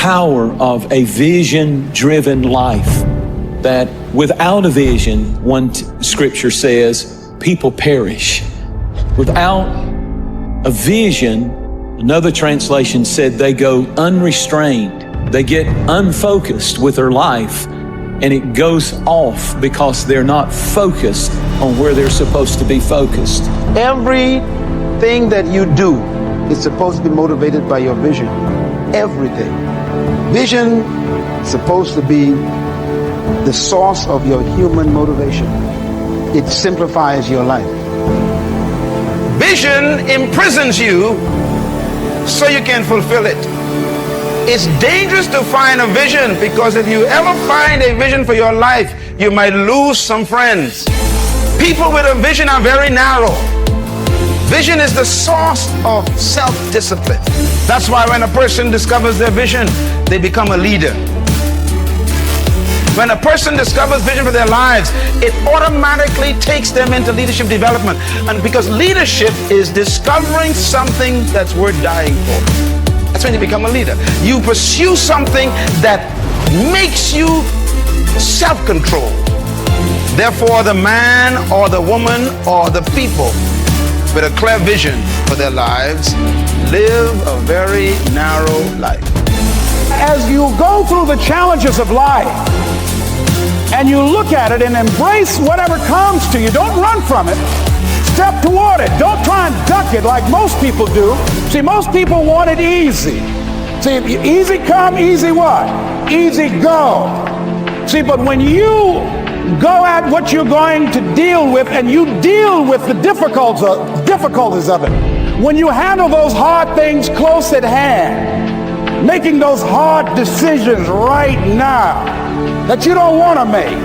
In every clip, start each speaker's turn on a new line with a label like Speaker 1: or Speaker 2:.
Speaker 1: power of a vision-driven life, that without a vision, scripture says, people perish. Without a vision, another translation said they go unrestrained. They get unfocused with their life, and it goes off because they're not focused on where they're supposed to be focused.
Speaker 2: Everything that you do is supposed to be motivated by your vision. Everything. Vision is supposed to be the source of your human motivation. It simplifies your life. Vision imprisons you so you can fulfill it. It's dangerous to find a vision, because if you ever find a vision for your life, you might lose some friends. People with a vision are very narrow. Vision is the source of self-discipline. That's why when a person discovers their vision, they become a leader. When a person discovers vision for their lives, it automatically takes them into leadership development. And because leadership is discovering something that's worth dying for. That's when you become a leader. You pursue something that makes you self-control. Therefore, the man or the woman or the people with a clear vision for their lives live a very narrow life.
Speaker 3: As you go through the challenges of life and you look at it and embrace whatever comes to you, don't run from it. Step toward it. Don't try and duck it like most people do. See, most people want it easy. See, easy come, easy what? Easy go. See, but when you go at what you're going to deal with, and you deal with the difficulties of it, when you handle those hard things close at hand, making those hard decisions right now that you don't want to make,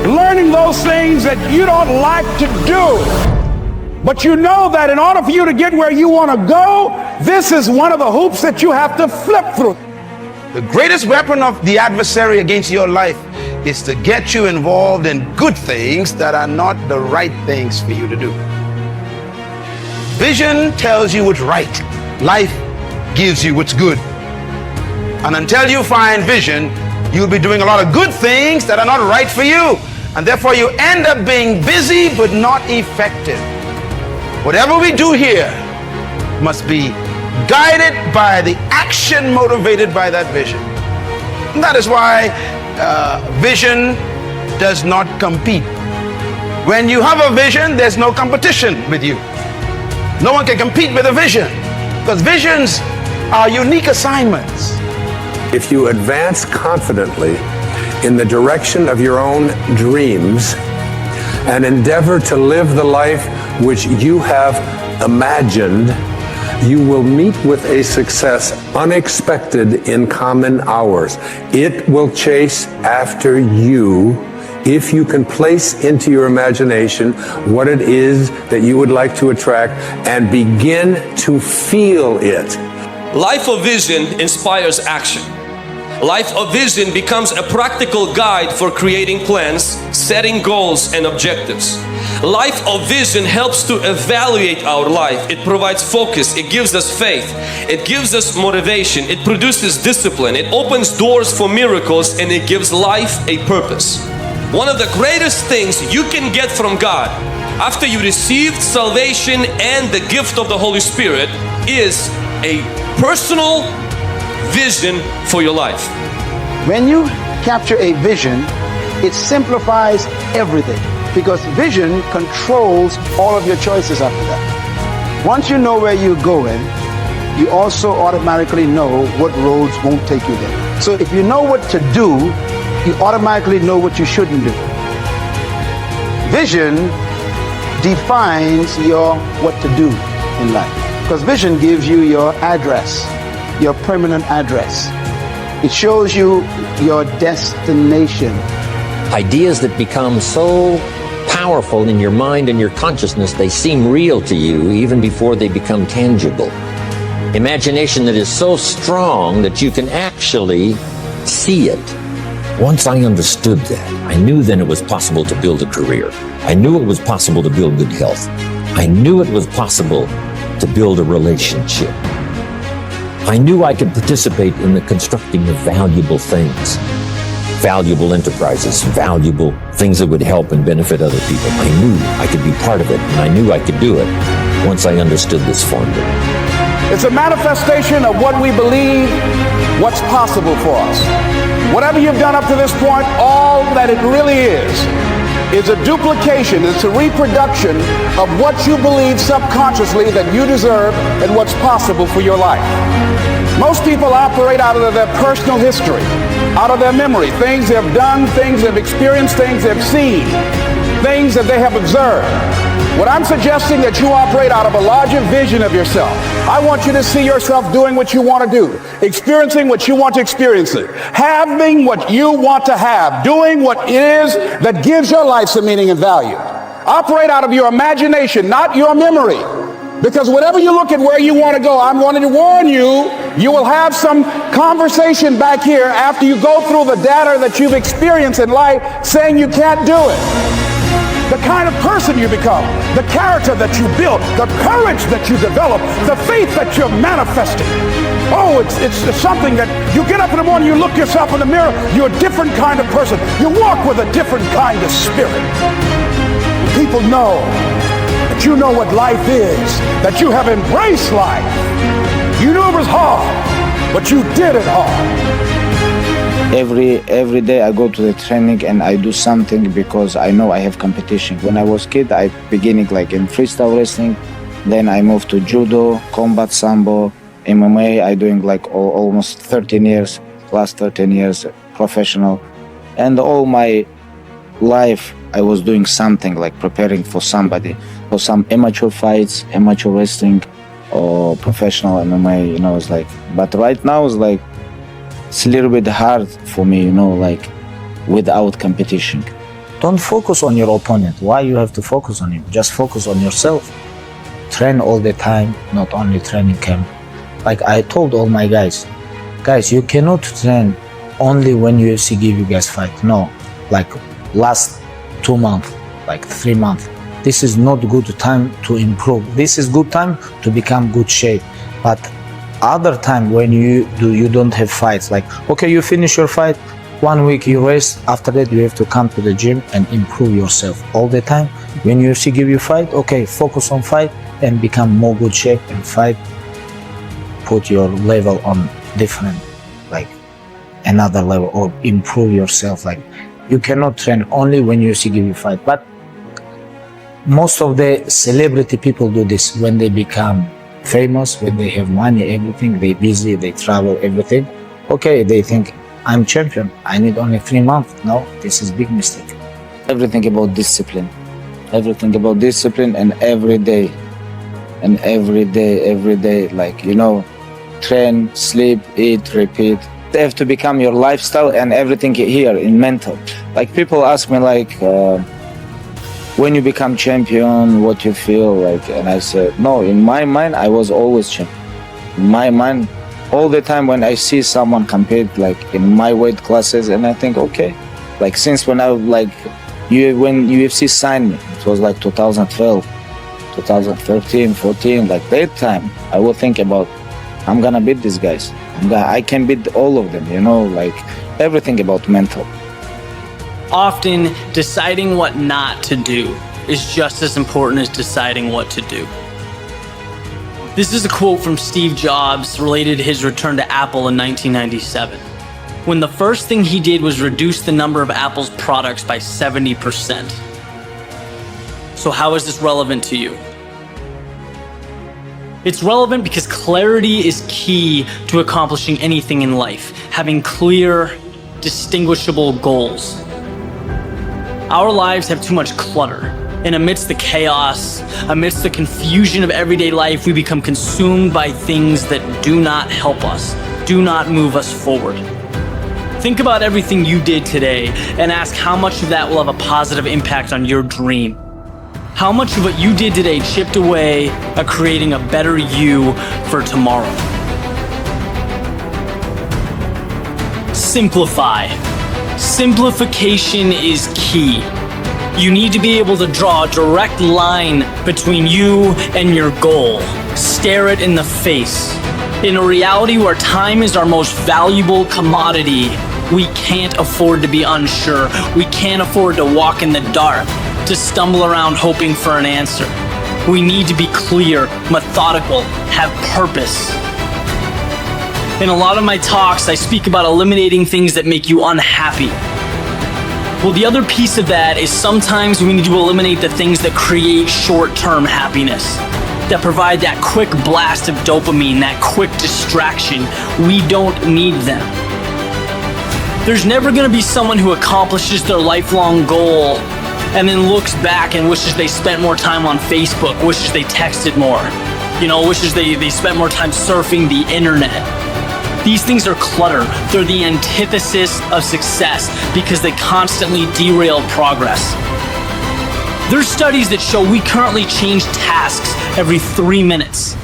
Speaker 3: learning those things that you don't like to do, but you know that in order for you to get where you want to go, this is one of the hoops that you have to flip through.
Speaker 2: The greatest weapon of the adversary against your life is to get you involved in good things that are not the right things for you to do. Vision tells you what's right. Life gives you what's good. And until you find vision, you'll be doing a lot of good things that are not right for you. And therefore you end up being busy but not effective. Whatever we do here must be guided by the action motivated by that vision. And that is why vision does not compete. When you have a vision, there's no competition with you. No one can compete with a vision, because visions are unique assignments.
Speaker 4: If you advance confidently in the direction of your own dreams and endeavor to live the life which you have imagined, you will meet with a success unexpected in common hours. It will chase after you if you can place into your imagination what it is that you would like to attract and begin to feel it.
Speaker 5: Life of vision inspires action. Life of vision becomes a practical guide for creating plans, setting goals and objectives. Life of vision helps to evaluate our life. It provides focus, it gives us faith, it gives us motivation, it produces discipline, it opens doors for miracles, and it gives life a purpose. One of the greatest things you can get from God after you received salvation and the gift of the Holy Spirit is a personal vision for your life.
Speaker 2: When you capture a vision, it simplifies everything, because vision controls all of your choices after that. Once you know where you're going, you also automatically know what roads won't take you there. So if you know what to do, you automatically know what you shouldn't do. Vision defines your what to do in life, because vision gives you your address, your permanent address. It shows you your destination.
Speaker 6: Ideas that become so powerful in your mind and your consciousness, they seem real to you even before they become tangible. Imagination that is so strong that you can actually see it. Once I understood that, I knew then it was possible to build a career. I knew it was possible to build good health. I knew it was possible to build a relationship. I knew I could participate in the constructing of valuable things, valuable enterprises, valuable things that would help and benefit other people. I knew I could be part of it, and I knew I could do it once I understood this formula.
Speaker 3: It's a manifestation of what we believe, what's possible for us. Whatever you've done up to this point, all that it really is a duplication, it's a reproduction of what you believe subconsciously that you deserve and what's possible for your life. Most people operate out of their personal history, out of their memory, things they've done, things they've experienced, things they've seen, things that they have observed. What I'm suggesting that you operate out of a larger vision of yourself. I want you to see yourself doing what you want to do, experiencing what you want to experience, having what you want to have, doing what it is that gives your life some meaning and value. Operate out of your imagination, not your memory. Because whatever you look at where you want to go, I'm wanting to warn you, you will have some conversation back here after you go through the data that you've experienced in life saying you can't do it. The kind of person you become, the character that you build, the courage that you develop, the faith that you're manifesting. Oh, it's something that you get up in the morning, you look yourself in the mirror, you're a different kind of person. You walk with a different kind of spirit. People know that you know what life is, that you have embraced life. You knew it was hard, but you did it hard.
Speaker 7: Every day I go to the training and I do something because I know I have competition. When I was kid, I beginning like in freestyle wrestling, then I moved to judo, combat sambo, MMA. I doing like almost 13 years, last 13 years professional, and all my life I was doing something like preparing for somebody, for some amateur fights, amateur wrestling, or professional MMA. You know, it's like. But right now it's like. It's a little bit hard for me, you know, like without competition.
Speaker 8: Don't focus on your opponent. Why you have to focus on him? Just focus on yourself. Train all the time, not only training camp. Like I told all my guys, you cannot train only when UFC give you guys fight. No, like last 2 months, like 3 months. This is not good time to improve. This is good time to become good shape. But other time when you don't have fights, like okay, you finish your fight, 1 week you rest, after that you have to come to the gym and improve yourself all the time. When UFC give you fight, okay, focus on fight and become more good shape and fight, put your level on different, like another level, or improve yourself. Like you cannot train only when UFC give you fight. But most of the celebrity people do this when they become famous, when they have money, everything, they busy, they travel, everything. Okay, they think, I'm champion, I need only 3 months. No, this is big mistake.
Speaker 7: Everything about discipline. Everything about discipline, and every day, like, you know, train, sleep, eat, repeat. They have to become your lifestyle, and everything here in mental. Like people ask me like, when you become champion, what you feel like? And I said, no, in my mind, I was always champion. In my mind, all the time when I see someone compete like in my weight classes, and I think, okay, like since when I like, when UFC signed me, it was like 2012, 2013, 14, like that time, I would think about, I'm gonna beat these guys. I can beat all of them, you know, like everything about mental.
Speaker 9: Often, deciding what not to do is just as important as deciding what to do. This is a quote from Steve Jobs related to his return to Apple in 1997, when the first thing he did was reduce the number of Apple's products by 70%. So how is this relevant to you? It's relevant because clarity is key to accomplishing anything in life, having clear, distinguishable goals. Our lives have too much clutter, and amidst the chaos, amidst the confusion of everyday life, we become consumed by things that do not help us, do not move us forward. Think about everything you did today and ask how much of that will have a positive impact on your dream. How much of what you did today chipped away at creating a better you for tomorrow? Simplify. Simplification is key. You need to be able to draw a direct line between you and your goal. Stare it in the face. In a reality where time is our most valuable commodity, we can't afford to be unsure. We can't afford to walk in the dark, to stumble around hoping for an answer. We need to be clear, methodical, have purpose. In a lot of my talks, I speak about eliminating things that make you unhappy. Well, the other piece of that is sometimes we need to eliminate the things that create short-term happiness, that provide that quick blast of dopamine, that quick distraction. We don't need them. There's never going to be someone who accomplishes their lifelong goal and then looks back and wishes they spent more time on Facebook, wishes they texted more, wishes they spent more time surfing the internet. These things are clutter. They're the antithesis of success because they constantly derail progress. There's studies that show we currently change tasks every 3 minutes.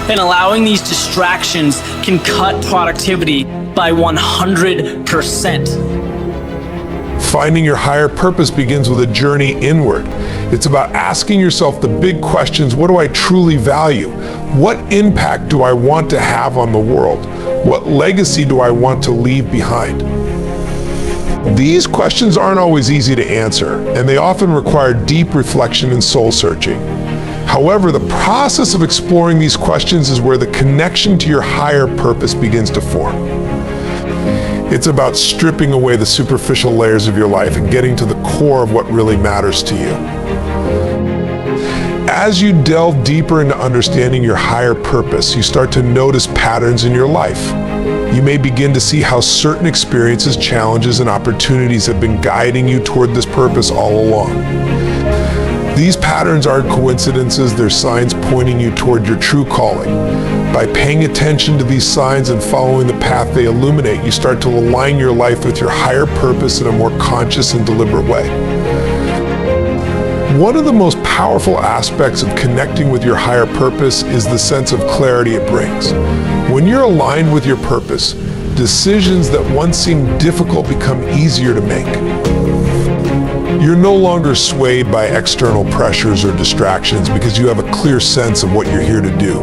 Speaker 9: And allowing these distractions can cut productivity by 100%.
Speaker 10: Finding your higher purpose begins with a journey inward. It's about asking yourself the big questions. What do I truly value? What impact do I want to have on the world? What legacy do I want to leave behind? These questions aren't always easy to answer, and they often require deep reflection and soul searching. However, the process of exploring these questions is where the connection to your higher purpose begins to form. It's about stripping away the superficial layers of your life and getting to the core of what really matters to you. As you delve deeper into understanding your higher purpose, you start to notice patterns in your life. You may begin to see how certain experiences, challenges, and opportunities have been guiding you toward this purpose all along. These patterns aren't coincidences, they're signs pointing you toward your true calling. By paying attention to these signs and following the path they illuminate, you start to align your life with your higher purpose in a more conscious and deliberate way. One of the most powerful aspects of connecting with your higher purpose is the sense of clarity it brings. When you're aligned with your purpose, decisions that once seemed difficult become easier to make. You're no longer swayed by external pressures or distractions because you have a clear sense of what you're here to do.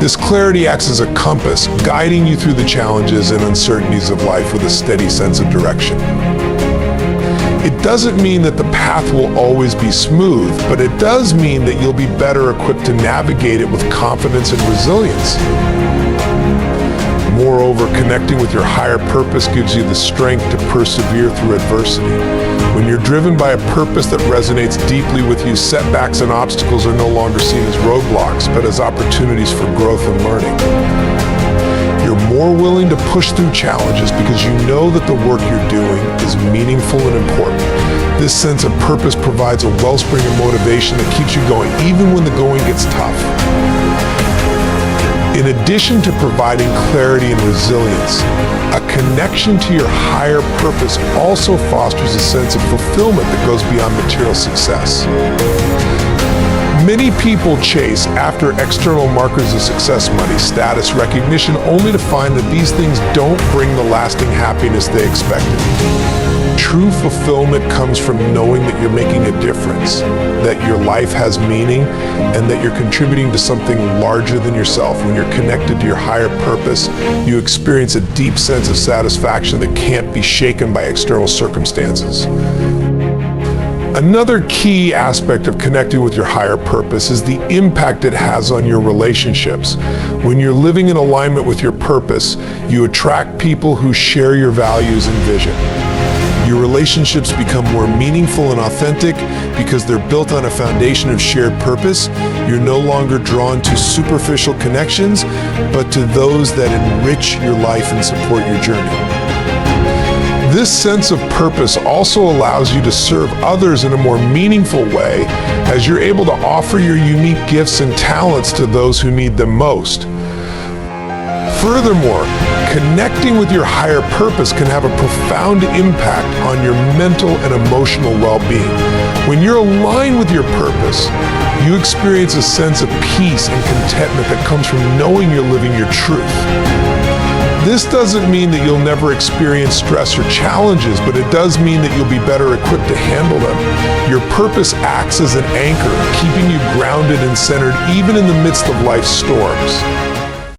Speaker 10: This clarity acts as a compass, guiding you through the challenges and uncertainties of life with a steady sense of direction. It doesn't mean that the path will always be smooth, but it does mean that you'll be better equipped to navigate it with confidence and resilience. Moreover, connecting with your higher purpose gives you the strength to persevere through adversity. When you're driven by a purpose that resonates deeply with you, setbacks and obstacles are no longer seen as roadblocks, but as opportunities for growth and learning. You're more willing to push through challenges because you know that the work you're doing is meaningful and important. This sense of purpose provides a wellspring of motivation that keeps you going even when the going gets tough. In addition to providing clarity and resilience, a connection to your higher purpose also fosters a sense of fulfillment that goes beyond material success. Many people chase after external markers of success, money, status, recognition, only to find that these things don't bring the lasting happiness they expected. True fulfillment comes from knowing that you're making a difference, that your life has meaning, and that you're contributing to something larger than yourself. When you're connected to your higher purpose, you experience a deep sense of satisfaction that can't be shaken by external circumstances. Another key aspect of connecting with your higher purpose is the impact it has on your relationships. When you're living in alignment with your purpose, you attract people who share your values and vision. Your relationships become more meaningful and authentic because they're built on a foundation of shared purpose. You're no longer drawn to superficial connections, but to those that enrich your life and support your journey. This sense of purpose also allows you to serve others in a more meaningful way as you're able to offer your unique gifts and talents to those who need them most. Furthermore, connecting with your higher purpose can have a profound impact on your mental and emotional well-being. When you're aligned with your purpose, you experience a sense of peace and contentment that comes from knowing you're living your truth. This doesn't mean that you'll never experience stress or challenges, but it does mean that you'll be better equipped to handle them. Your purpose acts as an anchor, keeping you grounded and centered even in the midst of life's storms.